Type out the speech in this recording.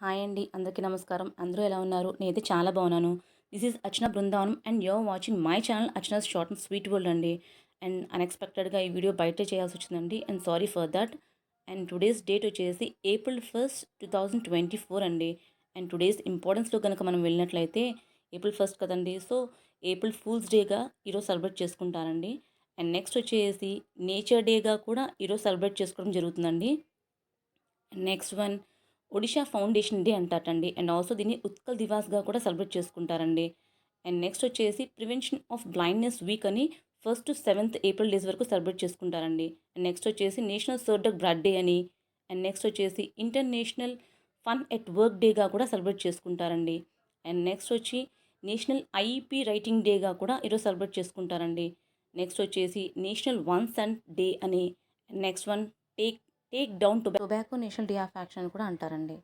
Hi అండి. అందరికీ నమస్కారం. అందరూ ఎలా ఉన్నారు? నేనైతే చాలా బాగున్నాను. This is Archana Brindavanam and you are watching my channel Archana's short and sweet world అండి. అండ్ అన్‌ఎక్స్‌పెక్టెడ్‌గా ఈ వీడియో బయటే చేయాల్సి వచ్చిందండి. And sorry for that. And today's date వచ్చేసి ఏప్రిల్ 1, 2024 అండి. అండ్ టుడేస్ ఇంపార్టెన్స్‌లో గనుక మనం వెళ్ళినట్లయితే ఏప్రిల్ 1 కదండీ. సో, ఏప్రిల్ ఫూల్స్ డేగా ఈరోజు సెలబ్రేట్ చేసుకుంటారండి. అండ్ నెక్స్ట్ వచ్చేసి నేచర్ డేగా కూడా ఈరోజు సెలబ్రేట్ చేసుకోవడం జరుగుతుందండి. Next one Odisha foundation day అంటారటండి. అండ్ ఆల్సో దీన్ని ఉత్కల్ దివాస్‌గా కూడా సెలబ్రేట్ చేసుకుంటారండి. అండ్ నెక్స్ట్ వచ్చేసి ప్రివెన్షన్ ఆఫ్ బ్లైండ్‌నెస్ వీక్ అని 1-7 ఏప్రిల్ డేస్ వరకు సెలబ్రేట్ చేసుకుంటారండి. అండ్ నెక్స్ట్ వచ్చేసి నేషనల్ సర్డక్ బ్లడ్ డే అని, అండ్ నెక్స్ట్ వచ్చేసి ఇంటర్నేషనల్ ఫన్ ఎట్ వర్క్ డేగా కూడా సెలబ్రేట్ చేసుకుంటారండి. అండ్ నెక్స్ట్ వచ్చి నేషనల్ ఐఈపీ రైటింగ్ డేగా కూడా ఈరోజు సెలబ్రేట్ చేసుకుంటారండి. నెక్స్ట్ వచ్చేసి నేషనల్ వన్ సన్ డే అని, next one take take down tobacco national day of action అని కూడా అంటారండి.